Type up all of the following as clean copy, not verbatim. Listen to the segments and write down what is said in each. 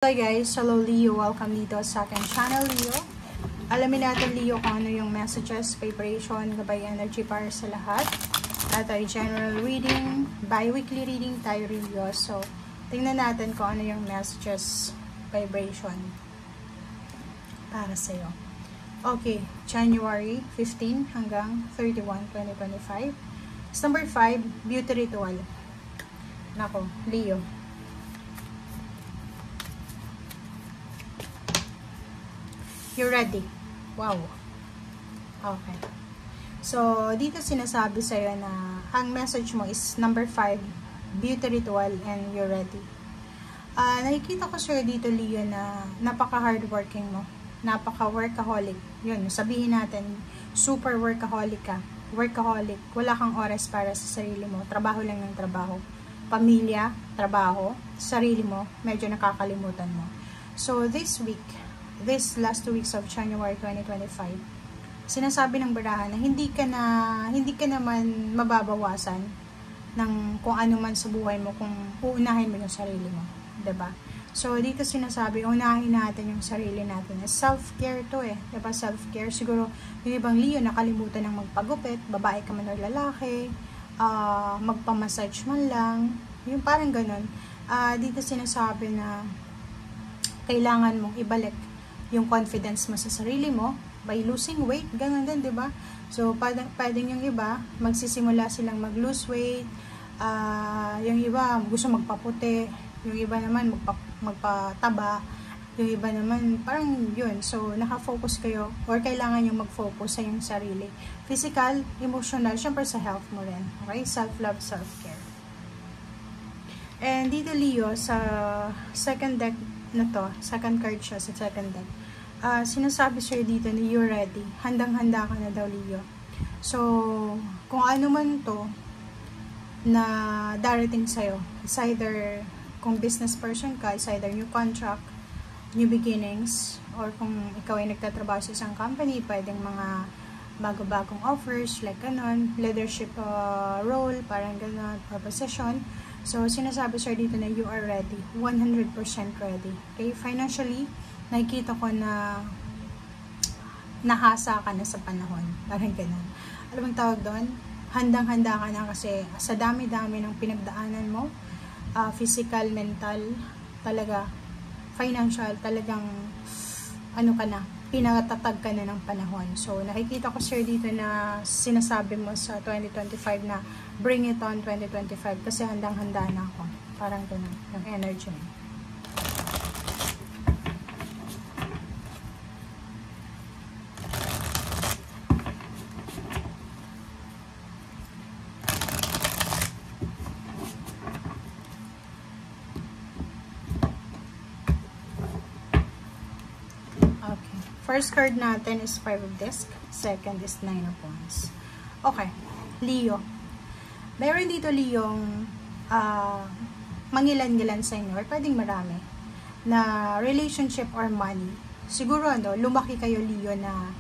Hi guys, hello Leo, welcome dito sa aking channel Leo. Alamin natin Leo kung ano yung messages, vibration, gabay energy para sa lahat. At ay general reading, bi-weekly reading tayo Leo. So, tingnan natin kung ano yung messages, vibration para sa'yo. Okay, January 15 hanggang 31, 2025. Number 5, beauty ritual. Nako, Leo. You're ready. Wow. Okay. So, dito sinasabi sa'yo na ang message mo is number 5, beauty ritual, and you're ready. Nakikita ko sa'yo dito, Leo, na napaka-hardworking mo. Napaka-workaholic. Yun, sabihin natin, super workaholic ka. Workaholic. Wala kang oras para sa sarili mo. Trabaho lang ng trabaho. Pamilya, trabaho, sarili mo, medyo nakakalimutan mo. So, this last 2 weeks of January 2025, sinasabi ng barahan na hindi ka naman mababawasan ng kung ano man sa buhay mo kung uunahin mo yung sarili mo, 'di ba? So dito sinasabi, unahin natin yung sarili natin. Self-care to diba? Self-care. Siguro yung ibang Leo nakalimutan ng magpagupit, babae ka man o lalaki, magpamassage man lang, yung parang ganun. Dito sinasabi na kailangan mong ibalik yung confidence mo sa sarili mo by losing weight, ganun din, di ba? So, pwedeng yung iba, magsisimula silang mag-lose weight, yung iba gusto magpaputi, yung iba naman magpataba, yung iba naman, parang yun. So, nakafocus kayo, or kailangan yung mag-focus sa yung sarili. Physical, emotional, syempre sa health mo rin. Okay? Self-love, self-care. And dito, Leo, sa second deck na to, second card siya sa second deck, sinasabi sa'yo dito na you're ready. Handang-handa ka na daw, Leo. So, kung ano man to na darating sa'yo, it's either, kung business person ka, it's either new contract, new beginnings, or kung ikaw ay nagtatrabaho sa isang company, pwedeng mga bago-bagong offers, like ganon, leadership role, parang ganon, or position. So, sinasabi sa'yo dito na you are ready, 100% ready. Okay, financially, nakikita ko na nahasa ka na sa panahon. Parang ganun. Alam mo tawag doon? Handang-handa ka na kasi sa dami-dami ng pinagdaanan mo, physical, mental, talaga, financial, talagang, ano ka na, pinatatag ka na ng panahon. So, nakikita ko sir dito na sinasabi mo sa 2025 na bring it on 2025 kasi handang-handa na ako. Parang ganun, yung energy mo. First card natin is 5 of Discs. Second is 9 of Wands. Okay. Leo. Meron dito, Leo, mangilan-gilan sa inyo, or pwedeng marami, na relationship or money. Siguro, lumaki kayo, Leo, na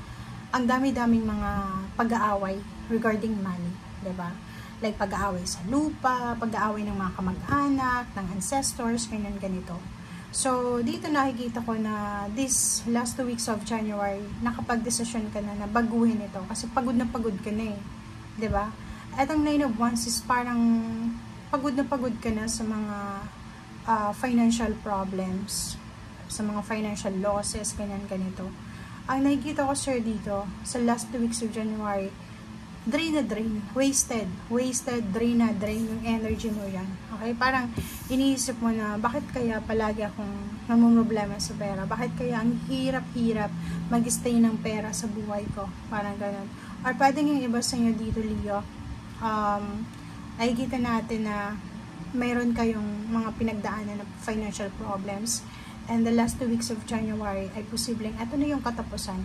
ang dami-daming mga pag-aaway regarding money. Diba? Like, pag-aaway sa lupa, pag-aaway ng mga kamag-anak, ng ancestors, ganito. So, dito nakikita ko na this last 2 weeks of January, nakapag-desisyon ka na baguhin ito. Kasi pagod na pagod ka na Diba? At ang 9 of Wands is parang pagod na pagod ka na sa mga financial problems, sa mga financial losses, ganito. Ang nakikita ko, sir, dito, sa last 2 weeks of January, drain na drain, wasted, drain na drain yung energy mo yan. Okay? Parang iniisip mo na, bakit kaya palagi akong namumroblema sa pera? Bakit kaya ang hirap-hirap mag-stay ng pera sa buhay ko? Parang ganun. Or pwedeng yung iba sa inyo dito, Leo, nakikita natin na mayroon kayong mga pinagdaanan na financial problems, and the last 2 weeks of January ay posibleng, ito na yung katapusan.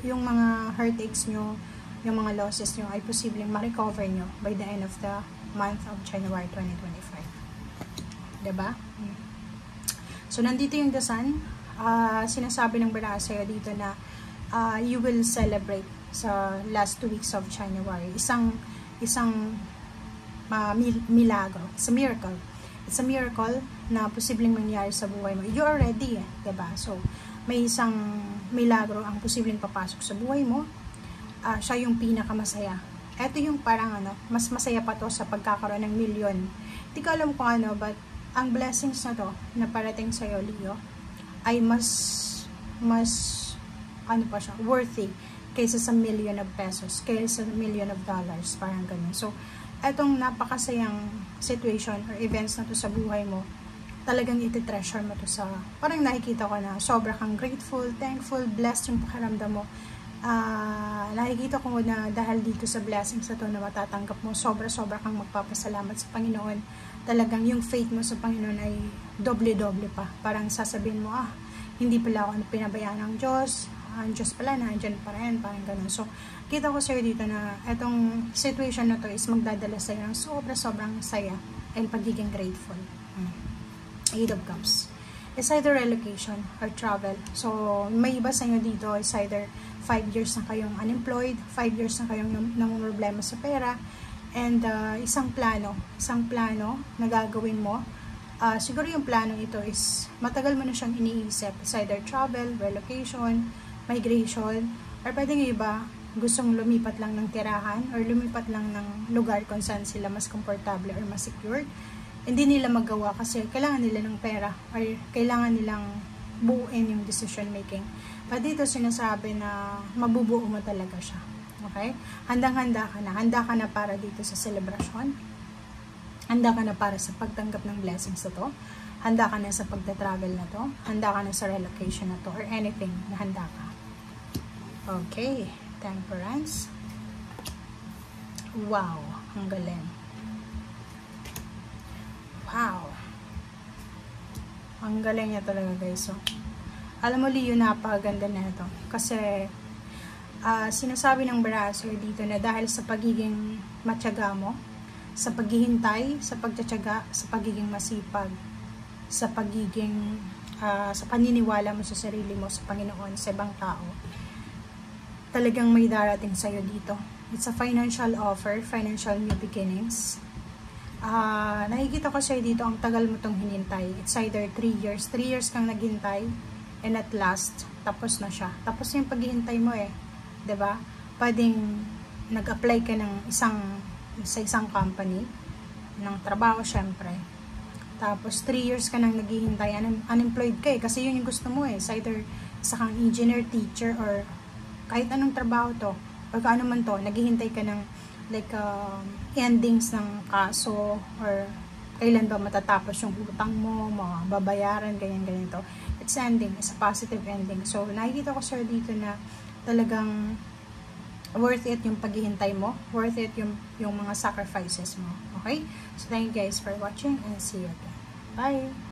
Yung mga heartaches nyo, yung mga losses nyo ay posibleng ma-recover nyo by the end of the month of January 2025. Diba? So, nandito yung The Sun. Sinasabi ng baraha sa'yo dito na you will celebrate sa last 2 weeks of January. Isang milagro. It's a miracle. It's a miracle na posibleng mangyari sa buhay mo. You are ready, diba? So, may isang milagro ang posibleng papasok sa buhay mo. Siya yung pinakamasaya. Ito yung parang mas masaya pa to sa pagkakaroon ng milyon. Hindi ko alam kung but ang blessings na to na parating sa'yo, Leo, ay mas pa siya, worthy kaysa sa million of pesos, kaysa sa million of dollars, parang ganun. So, etong napakasayang situation or events na to sa buhay mo, talagang iti-treasure mo to sa, parang nakikita ko na sobra kang grateful, thankful, blessed yung pakiramdam mo. Nakikita ko na dahil dito sa blessings na to na matatanggap mo, sobra-sobra kang magpapasalamat sa Panginoon. Talagang yung faith mo sa Panginoon ay doble-doble pa. Parang sasabihin mo, hindi pala ako pinabayaan ng Diyos, ang Diyos pala, nandiyan pa rin, parang ganun. So, kita ko sa'yo dito na itong situation na to is magdadala sa'yo ng sobrang saya and pagiging grateful. Eight of Cups. It's either relocation or travel. So, may iba sa inyo dito is either 5 years na kayong unemployed, 5 years na kayong namumroblema sa pera, and isang plano na gagawin mo. Siguro yung planong ito is matagal mo na siyang iniisip. It's either travel, relocation, migration, or pwedeng iba gustong lumipat lang ng tirahan or lumipat lang ng lugar kung saan sila mas komportable or mas secured. Hindi nila magawa kasi kailangan nila ng pera or kailangan nilang buuin yung decision making. But dito sinasabi na mabubuo mo talaga siya. Okay? Handang-handa ka na para dito sa celebration. Handa ka na para sa pagtanggap ng blessings na to. Handa ka na sa pagta-travel na to. Handa ka na sa relocation na to or anything na handa ka. Okay. Temperance. Wow. Ang galing. Wow. Ang galing niya talaga, guys. So, alam mo, Leo, napakaganda na ito. Kasi, sinasabi ng braso dito na dahil sa pagiging matyaga mo, sa paghihintay, sa pagtsatsaga, sa pagiging masipag, sa pagiging, sa paniniwala mo sa sarili mo, sa Panginoon, sa ibang tao, talagang may darating sa'yo dito. It's a financial offer, financial new beginnings. Nakikita ko sa'yo dito, ang tagal mo itong hinintay. It's either 3 years. 3 years kang naghintay, and at last, tapos na siya. Tapos yung paghihintay mo diba? Pwedeng nag-apply ka ng sa isang company, ng trabaho syempre. Tapos 3 years ka nang naghihintay, unemployed ka kasi yun yung gusto mo It's either isa kang engineer, teacher, or kahit anong trabaho to, or kung ano man to, naghihintay ka ng like endings ng kaso, or kailan ba matatapos yung utang mo, babayaran, ganyan to. It's ending, it's a positive ending. So, nakikita ko sir dito na talagang worth it yung paghihintay mo, worth it yung mga sacrifices mo. Okay? So, thank you guys for watching and see you again. Bye!